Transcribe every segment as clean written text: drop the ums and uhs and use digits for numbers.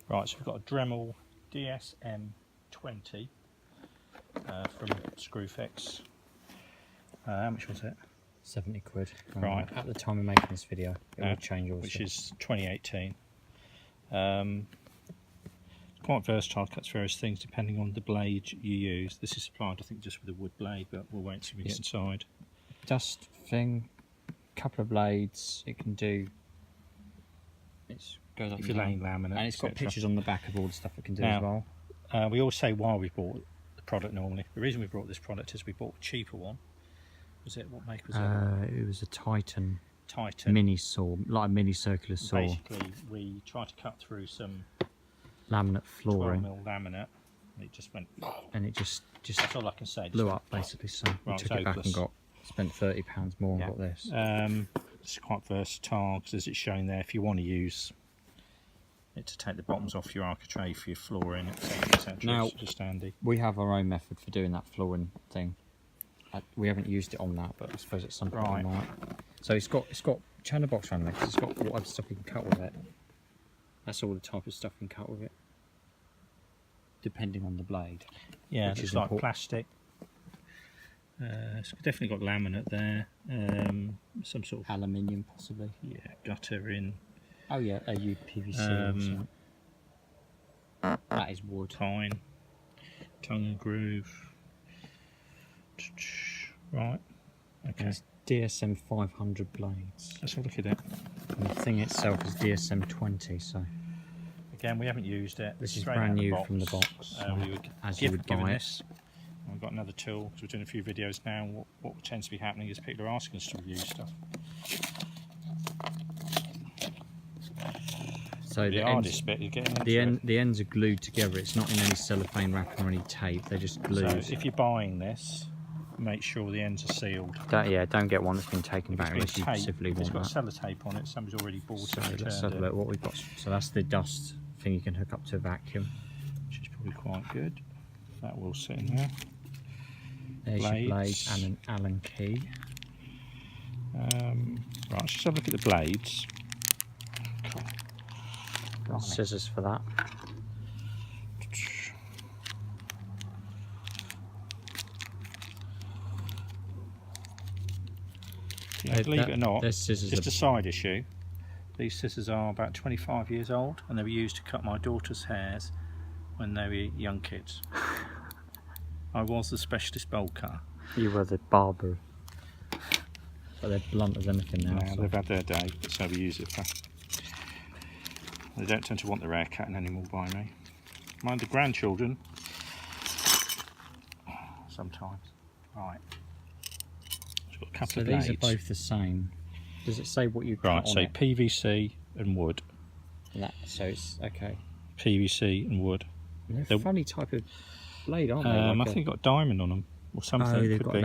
Right, so we've got a Dremel DSM20 from Screwfix. How much was it? 70 quid. Right. At the time of making this video, it will change also. Which is 2018. It's quite versatile, cuts various things depending on the blade you use. This is supplied, I think, just with a wood blade, but we'll wait till we get inside. Dust thing, couple of blades, it can do. It goes up if you're laying laminate, and it's got pictures on the back of all the stuff it can do as well. We always say why we bought the product normally. The reason we brought this product is we bought a cheaper one. Was it, what make was it? It was a Titan Titan mini saw, like a mini circular saw. Basically, we tried to cut through some laminate flooring. 12mm laminate, and it just went. And it just that's all I can say. Blew up basically. So we took it back and spent £30 more and got this. It's quite versatile because, as it's shown there, if you want to use it to take the bottoms off your architrave for your flooring, etc. Now, it's just handy. We have our own method for doing that flooring thing. We haven't used it on that, but I suppose at some point we might. So it's got channel box around there because it's got whatever stuff you can cut with it. That's all the type of stuff you can cut with it, depending on the blade. Yeah, it's like plastic. It's definitely got laminate there. Some sort of aluminium, possibly. Yeah, gutter in. Oh yeah, a UPVC or something. That is wood. Pine, tongue and groove. Right. Okay. It's DSM 500 blades. Let's have a look at it. And the thing itself is DSM20. So again, we haven't used it. This is brand new from the box. We would as you would buy it. We've got another tool because we're doing a few videos now. What tends to be happening is people are asking us to review stuff. So the hardest bit is getting the ends are glued together. It's not in any cellophane wrap or any tape. They're just glued. So if you're buying this, make sure the ends are sealed. Don't get one that's been taken back unless you specifically want that. It's got sellotape on it. Somebody's already bought it. So let's have a look what we've got. So that's the dust thing you can hook up to a vacuum, which is probably quite good. That will sit in there. There's your blades and an Allen key. Right, let's just have a look at the blades. Got scissors for that. Yeah, believe it or not, just a side issue. These scissors are about 25 years old, and they were used to cut my daughter's hairs when they were young kids. I was the specialist bowl cutter. You were the barber. But they're blunt as anything now. No, so they've had their day, so we use it for. They don't tend to want their hair cutting anymore by me. Mind the grandchildren. Sometimes. Right. So got a couple of blades. These are both the same. Does it say what you cut on so it? PVC and wood. So it's okay. PVC and wood. They're a funny type of blade, aren't they? I think they've got diamond on them or something. Oh, they've got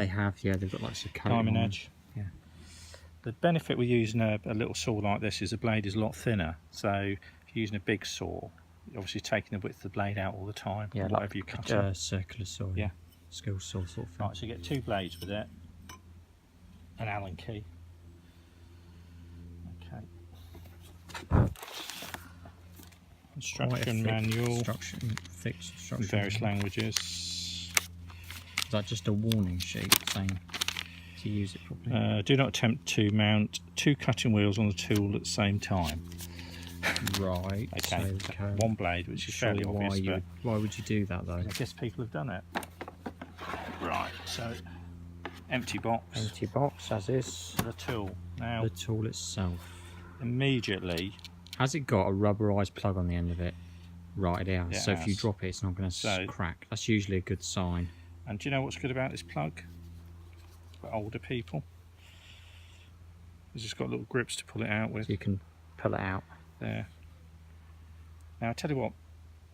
like some diamond edge. Yeah. The benefit with using a little saw like this is the blade is a lot thinner. So if you're using a big saw, you're obviously taking the width of the blade out all the time. Yeah, whatever like you cut. A circular saw. Yeah. Skill saw sort of thing. Right, so you get two blades with it. An Allen key. Okay. Instruction manual. Thick instruction. In various languages. Is that just a warning sheet saying to use it properly? Do not attempt to mount two cutting wheels on the tool at the same time. Right. Okay. One blade, which is fairly obvious. Why would you do that though? I guess people have done it. Right. So empty box. Empty box, as is. The tool. Now the tool itself. Immediately. Has it got a rubberized plug on the end of it? Right, it has. Yeah, so if you drop it, it's not going to crack. That's usually a good sign. And do you know what's good about this plug? For older people, it's just got little grips to pull it out with. So you can pull it out. There. Now I tell you what,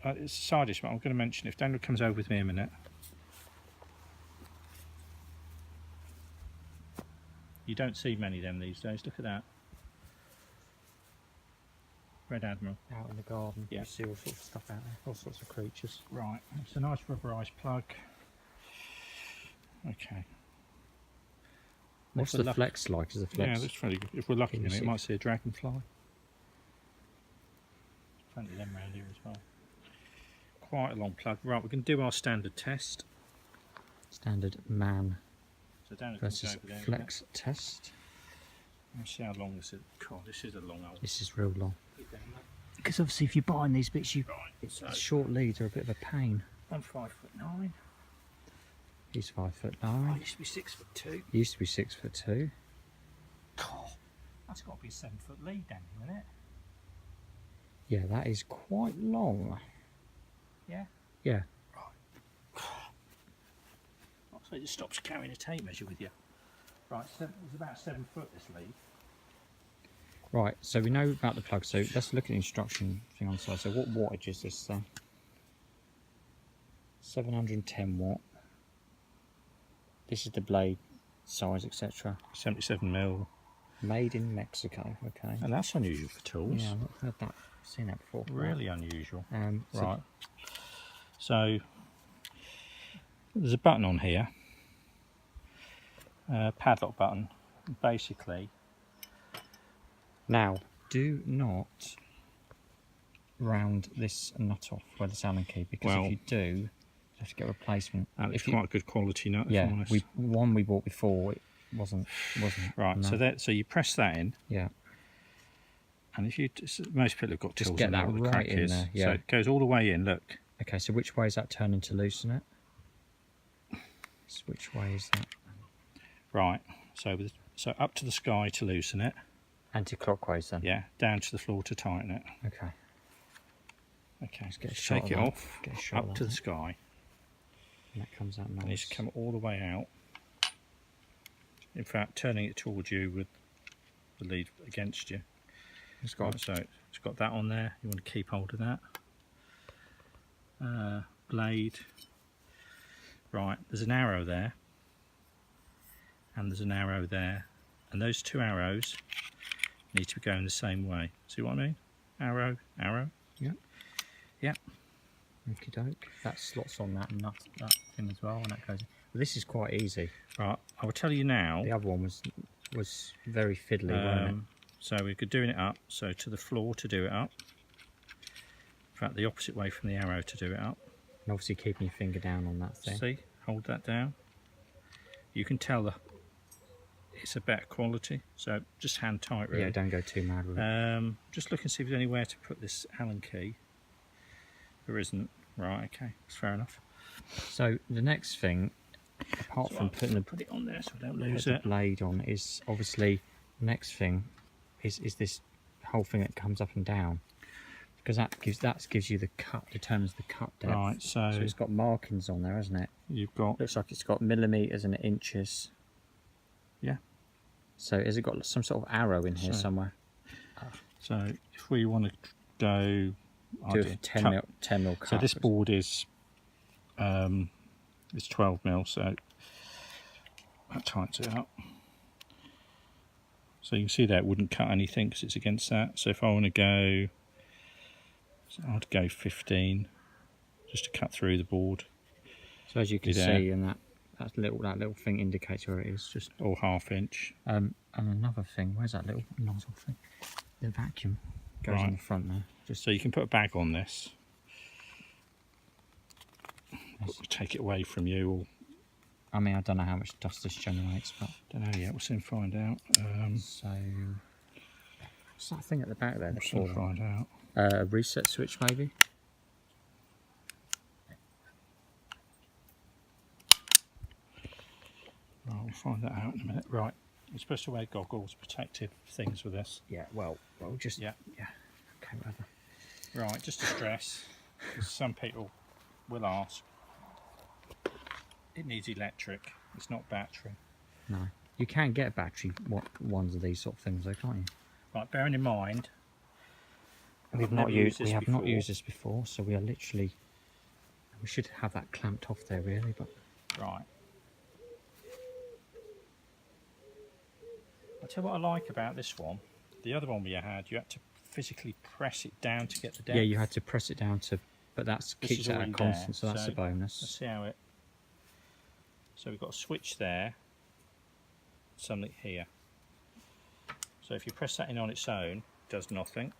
it's a side issue, but I'm going to mention if Daniel comes over with me a minute. You don't see many of them these days. Look at that. Red Admiral. Out in the garden. Yeah. You see all sorts of stuff out there. All sorts of creatures. Right. It's a nice rubberized plug. Okay. What's the flex like? Is the flex? Yeah, that's really good. If we're lucky, it might see a dragonfly. plenty of them around here as well. Quite a long plug. Right, we're going to do our standard test. Standard man So down it versus over there, flex test. Let's see how long this is. God, this is a long old. This is real long. Because obviously if you're buying these bits, So, short leads are a bit of a pain. I'm 5'9". He's 5'9". I used to be 6'2". He used to be 6'2". God, that's got to be a 7-foot lead down here, isn't it? Yeah, that is quite long. Yeah. Yeah. So it just stops carrying a tape measure with you. Right, so it's about 7 foot this lead. Right, so we know about the plug, so let's look at the instruction thing on the side. So what wattage is this thing? 710 watt. This is the blade size, etc. 77mm. Made in Mexico, okay. And that's unusual for tools. Yeah, I've not heard that, seen that before. Really unusual. So So there's a button on here, padlock button. Basically, now, do not round this nut off with the Allen key, because if you do, you have to get a replacement. it's quite good quality nut. Yeah, one we bought before, it wasn't right. No. So you press that in. Yeah. And if you most people have got Just tools get in that there, what the right crack in is. there, yeah. So it goes all the way in. Look. Okay, so which way is that turning to loosen it? So which way is that? Right. So up to the sky to loosen it. Anti-clockwise then. Yeah. Down to the floor to tighten it. Okay. Okay. Let's get a shot Take of it that. off. Get a shot Up of to that. the sky. And that comes out nice. It needs to come all the way out. In fact, turning it towards you with the lead against you. It's got So it's got that on there. You want to keep hold of that. Blade. Right, there's an arrow there. And there's an arrow there. And those two arrows need to be going the same way. See what I mean? Arrow, arrow. Yeah. Yeah. Okie doke. That slots on that nut, that thing as well, and that goes. Well, this is quite easy. Right, I will tell you now. The other one was very fiddly, wasn't it? So we're doing it up. So to the floor to do it up. In fact, the opposite way from the arrow to do it up. And obviously keeping your finger down on that thing. See, hold that down. You can tell it's a better quality. So just hand tight, really. Yeah, don't go too mad with it. Just look and see if there's anywhere to put this Allen key. There isn't. Right, okay, that's fair enough. So the next thing, apart from putting the put it on there so I don't lose it. Blade on, is obviously the next thing is this whole thing that comes up and down, because that gives you the cut, determines the cut depth. Right, so it's got markings on there, hasn't it? You've got. Looks like it's got millimeters and inches. Yeah. So has it got some sort of arrow in here somewhere? So if we want to go. Do a 10 mil cut. So this board is 12mm, so that tightens it up. So you can see that it wouldn't cut anything because it's against that. So if I want to go, I'd go 15, just to cut through the board. So as you can see, and that little thing indicates where it is. Just or ½ inch. And another thing, where's that little nozzle thing? The vacuum goes in the front there. So you can put a bag on this. Take it away from you. Or I mean, I don't know how much dust this generates, but don't know yet. We'll soon find out. So what's that thing at the back there? We'll soon find out. A reset switch, maybe. Right, we'll find that out in a minute. Right, you're supposed to wear goggles, protective things with this. Yeah. Well, just yeah. Okay, whatever. Right, just to stress, because some people will ask. It needs electric. It's not battery. No, you can get battery ones of these sort of things, though, can't you? Right, bearing in mind, we have not used this before, so we are literally. We should have that clamped off there, really, but right. I'll tell you what I like about this one. The other one we had, you had to physically press it down to get the depth. Yeah, you had to press it down to, but that keeps it at a constant, so that's a bonus. Let's see how it. So we've got a switch there, something here. So if you press that in on its own, it does nothing.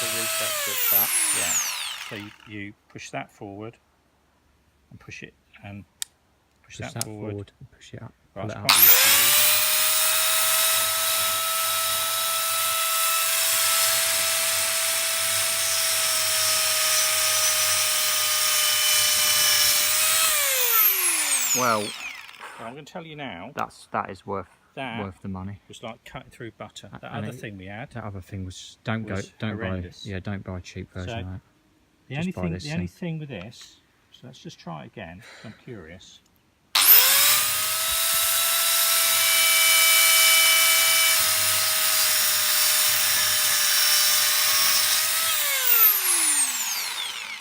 resets it back. Yeah. So you push that forward and push it and push that forward and push it up. Right, Pull it's it quite up. useful. Well, I'm going to tell you now. that is worth That the money. was like cutting through butter. That And other thing we had. That other thing was don't horrendous. buy a cheap version So, of that. The only thing with this. So let's just try it again. I'm curious.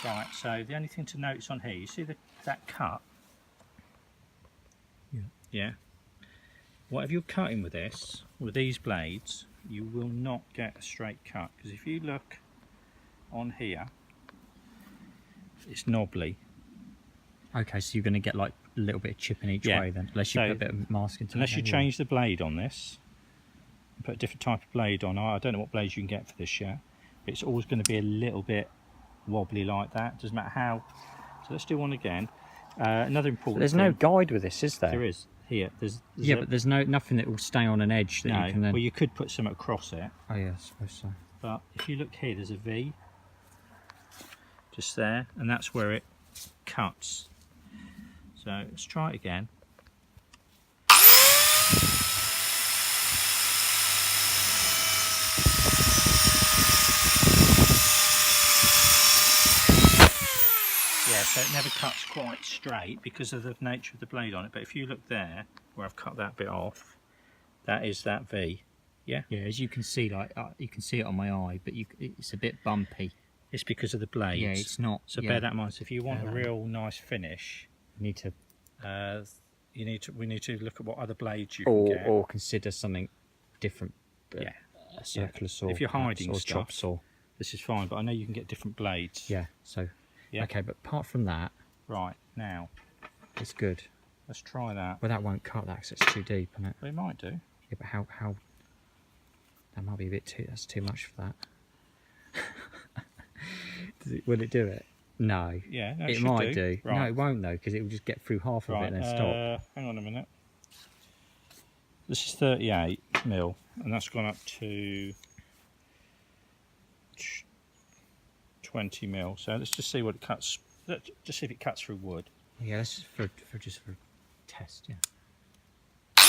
Right, so the only thing to notice on here, you see that cut? Yeah. Yeah. Whatever you're cutting with this, with these blades, you will not get a straight cut. Because if you look on here, it's knobbly. Okay, so you're going to get like a little bit of chipping each way then, unless you put a bit of masking to it. Unless you change the blade on this, put a different type of blade on. I don't know what blades you can get for this yet. It's always going to be a little bit wobbly like that. Doesn't matter how. So let's do one again. Another important. There's no guide with this, is there? There is. Here. There's but there's nothing that will stay on an edge that you can then. Well, you could put some across it. Oh yeah, I suppose so. But if you look here, there's a V. Just there, and that's where it cuts. So let's try it again. Yeah, so it never cuts quite straight because of the nature of the blade on it. But if you look there, where I've cut that bit off, that is that V. Yeah. Yeah, as you can see, like you can see it on my eye, but it's a bit bumpy. It's because of the blades. Yeah, it's not. So bear that in mind. So if you want a real nice finish, you need to. We need to look at what other blades you can get. Or consider something different. Yeah. A circular saw. If you're hiding or stuff, chop saw. This is fine, but I know you can get different blades. Yeah. So. Yeah. Okay, but apart from that. Right now. It's good. Let's try that. Well, that won't cut that because it's too deep, isn't it? Well, it might do. Yeah, but how? That might be a bit too. That's too much for that. Will it do it? No. Yeah, no, it might do. Right. No, it won't though, because it will just get through half of it and then stop. Hang on a minute. This is 38mm, and that's gone up to 20mm. So let's just see what it cuts. Just see if it cuts through wood. Yeah, that's just for test. Yeah. The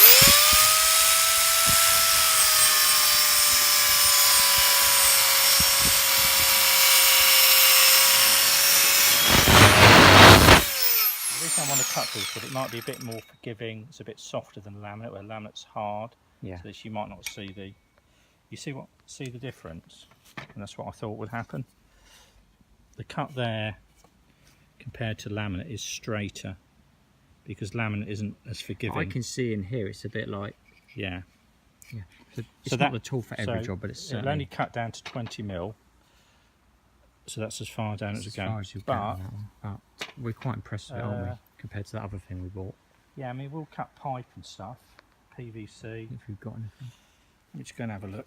reason I want to cut this is that it might be a bit more forgiving. It's a bit softer than laminate, where laminate's hard. Yeah. So that you might not see the. You see the difference, and that's what I thought would happen. The cut there, compared to laminate, is straighter because laminate isn't as forgiving. I can see in here it's a bit like. Yeah. Yeah. It's not the tool for every job, but it's certainly. It'll only cut down to 20mm. So that's as far down as it goes. But we're quite impressed with it, aren't we? Compared to that other thing we bought. Yeah, I mean, we'll cut pipe and stuff. PVC. If we've got anything. Let me just go and have a look.